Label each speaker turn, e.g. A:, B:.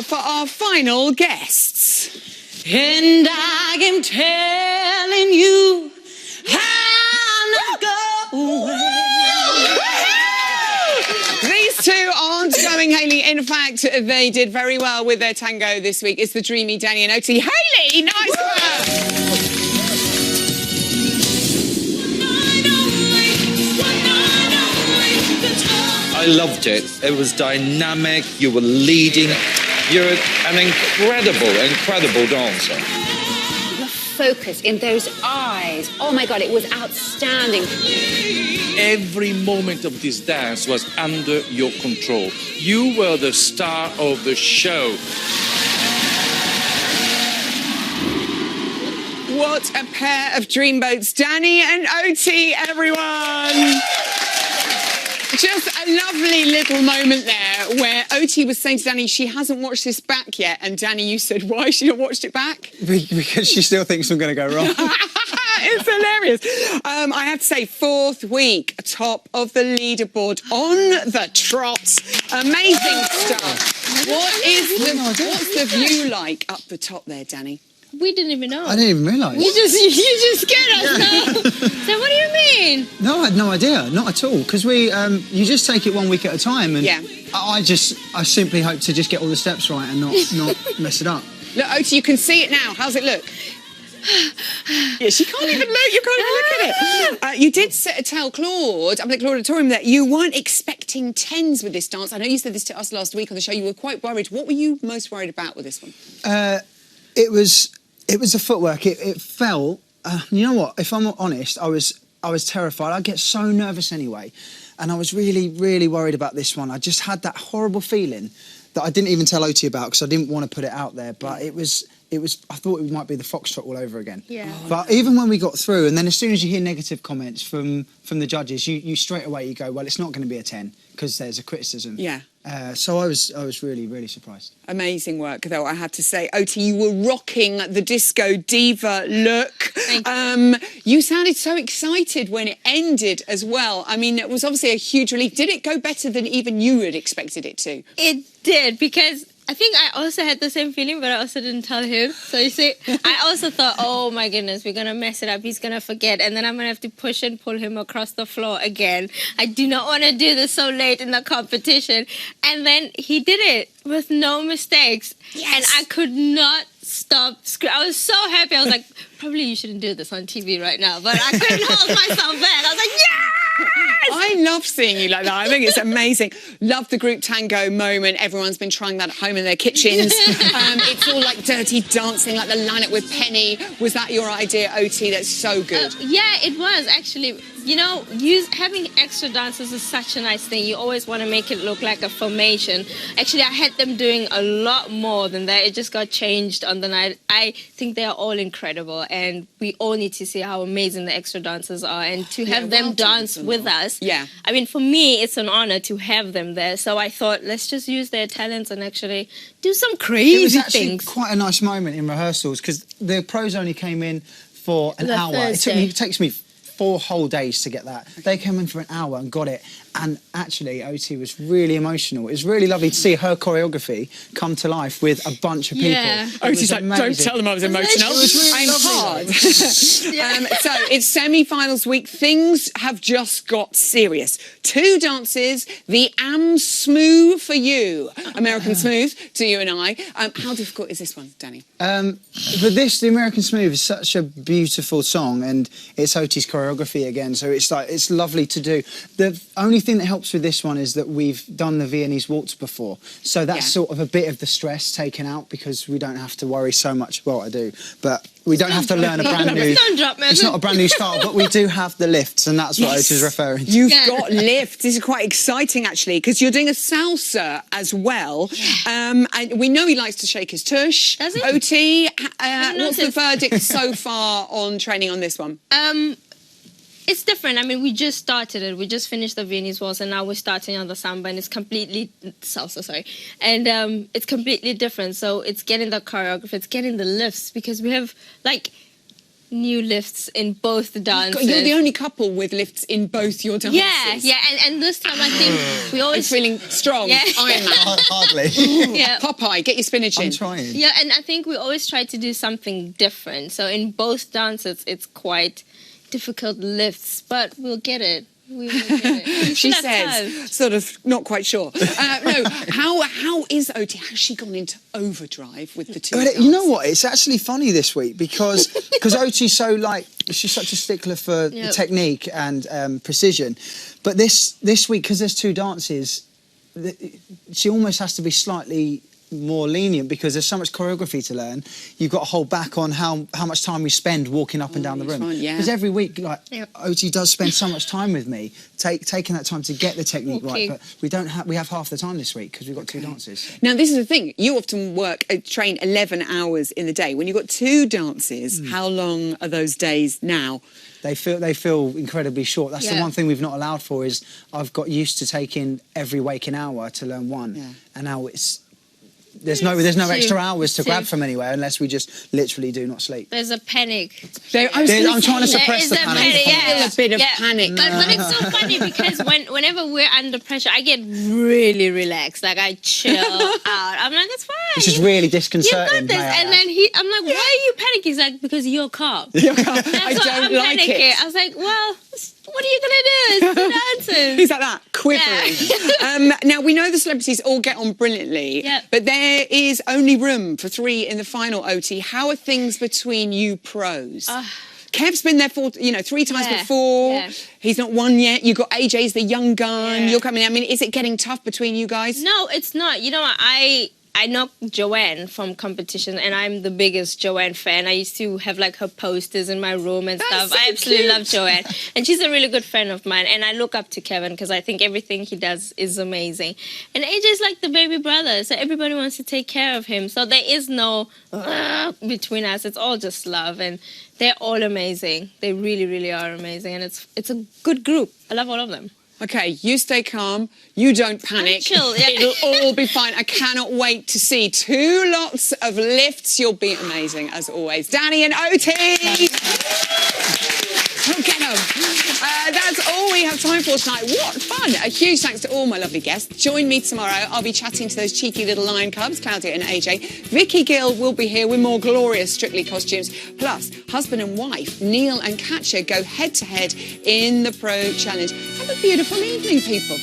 A: For our final guests. And I am telling you how to go away. These two aren't going, Hayley. In fact, they did very well with their tango this week. It's the dreamy Danny and Oti. Hayley, nice work.
B: I loved it. It was dynamic. You were leading. You're an incredible dancer.
C: The focus in those eyes. Oh my God, it was outstanding.
D: Every moment of this dance was under your control. You were the star of the show.
A: What a pair of dreamboats. Danny and Oti, everyone. Just a lovely little moment there where Oti was saying to Danny she hasn't watched this back yet, and Danny, you said, why has she not watched it back?
E: Because she still thinks I'm going to go wrong.
A: It's hilarious. I have to say, 4th week, top of the leaderboard on the trot. Amazing stuff. What's the view like up the top there, Danny?
F: We didn't even know.
E: I didn't even realise.
F: You just scared us now. So what do you mean?
E: No, I had no idea. Not at all. Because you just take it 1 week at a time. And
A: yeah.
E: I simply hope to just get all the steps right and not mess it up.
A: Look, Oti, you can see it now. How's it look? Yeah, she can't even look. You can't even look at it. You did tell Claude, up at the Claude Auditorium, that you weren't expecting 10s with this dance. I know you said this to us last week on the show. You were quite worried. What were you most worried about with this one?
E: It was the footwork. It felt. You know what? If I'm honest, I was terrified. I get so nervous anyway, and I was really, really worried about this one. I just had that horrible feeling that I didn't even tell Oti about because I didn't want to put it out there. But it was. I thought it might be the foxtrot all over again.
F: Yeah.
E: But even when we got through, and then as soon as you hear negative comments from the judges, you straight away you go, well, it's not going to be a 10 because there's a criticism.
A: Yeah.
E: So I was really, really surprised.
A: Amazing work, though, I have to say. Oti, you were rocking the disco diva look.
F: Thank you.
A: You sounded so excited when it ended as well. I mean, it was obviously a huge relief. Did it go better than even you had expected it to?
F: It did, because I think I also had the same feeling, but I also didn't tell him. So you see, I also thought, oh my goodness, we're going to mess it up. He's going to forget. And then I'm going to have to push and pull him across the floor again. I do not want to do this so late in the competition. And then he did it with no mistakes. Yes. And I could not stop screaming. I was so happy. I was like, probably you shouldn't do this on TV right now. But I couldn't hold myself back. I was like, yes!
A: I love seeing you like that. I think it's amazing. Love the group tango moment. Everyone's been trying that at home in their kitchens. It's all like dirty dancing, like the lineup with Penny. Was that your idea, Oti? That's so good.
F: Yeah, it was actually. You know, having extra dancers is such a nice thing. You always want to make it look like a formation. Actually, I had them doing a lot more than that. It just got changed on the night. I think they are all incredible, and we all need to see how amazing the extra dancers are, and to have them dance with us.
A: Yeah.
F: I mean, for me, it's an honor to have them there. So I thought, let's just use their talents and actually do some crazy things.
E: It was actually quite a nice moment in rehearsals because the pros only came in for an hour. It takes me 4 whole days to get that. They came in for an hour and got it. And actually, Oti was really emotional. It was really lovely to see her choreography come to life with a bunch of people.
F: Yeah.
A: Oti's like, don't tell them I was emotional.
E: Really
A: I'm hard. So it's semi-finals week. Things have just got serious. 2 dances, the Smooth for you. American Smooth to you and I. How difficult is this one, Danny?
E: The American Smooth is such a beautiful song, and it's Oti's choreography again, so it's lovely to do. The only thing that helps with this one is that we've done the Viennese waltz before, so that's sort of a bit of the stress taken out because we don't have to worry so much. Well, I do, but we don't have to learn a brand new. It's not a brand new style, but we do have the lifts, and that's what Oti's referring to.
A: You've got lifts. This is quite exciting, actually, because you're doing a salsa as well. And we know he likes to shake his tush.
F: Does he?
A: Oti, what's the verdict so far on training on this one?
F: It's different. I mean, we just started it. We just finished the Viennese waltz, and now we're starting on the samba, and it's completely salsa, sorry. And it's completely different. So it's getting the choreography, it's getting the lifts, because we have, like, new lifts in both the dances.
A: You're the only couple with lifts in both your dances.
F: Yeah, and this time I think we
A: I'm
F: always
A: feeling strong.
F: Yeah.
A: Iron Man.
E: Hardly.
F: yeah.
A: Popeye, get your spinach in.
E: I'm trying.
F: Yeah, and I think we always try to do something different. So in both dances, it's quite difficult lifts, but we'll get it. We will get it.
A: She
F: Still have time.
A: says, sort of, not quite sure. No, how is Oti? Has she gone into overdrive with the two?
E: But you know what? It's actually funny this week because Oti's so she's such a stickler for technique and precision. But this week, because there's two dances, she almost has to be slightly more lenient because there's so much choreography to learn. You've got to hold back on how much time we spend walking up and down the room. Because every week, Oti does spend so much time with me, taking that time to get the technique right. But we have half the time this week because we've got two dances.
A: Now, this is the thing. You often train 11 hours in the day. When you've got two dances, how long are those days now?
E: They feel incredibly short. That's the one thing we've not allowed for is I've got used to taking every waking hour to learn one, and now there's no extra hours to grab from anywhere unless we just literally do not sleep.
F: There's a panic.
E: I'm trying to suppress the panic.
A: A bit of panic.
F: But it's so funny because whenever we're under pressure, I get really relaxed. Like I chill out. I'm like, it's fine.
E: This is really disconcerting.
F: You got this. And then I'm like, why are you panicking? He's like, because you're calm.
A: You're calm.
F: I don't like it. I was like, well, what are you going to do? It's the dancers.
A: He's like that, quivering. Now, we know the celebrities all get on brilliantly, but there is only room for 3 in the final, Oti. How are things between you pros? Kev's been there 3 times before. Yeah. He's not won yet. You've got AJ's the young gun. You're coming. I mean, is it getting tough between you guys?
F: No, it's not. You know what? I knocked Joanne from competition, and I'm the biggest Joanne fan. I used to have like her posters in my room and stuff.
A: So
F: I absolutely
A: cute.
F: love Joanne, and she's a really good friend of mine. And I look up to Kevin because I think everything he does is amazing. And AJ's like the baby brother, so everybody wants to take care of him. So there is no between us. It's all just love, and they're all amazing. They really, really are amazing, and it's a good group. I love all of them.
A: Okay, you stay calm, you don't panic.
F: Chill,
A: It'll all be fine. I cannot wait to see 2 lots of lifts. You'll be amazing, as always. Danny and Oti! Get them. That's all we have time for tonight. What fun. A huge thanks to all my lovely guests. Join me tomorrow. I'll be chatting to those cheeky little lion cubs, Claudia and AJ. Vicky Gill will be here with more glorious Strictly costumes. Plus, husband and wife, Neil and Katja, go head-to-head in the Pro Challenge. Have a beautiful evening, people.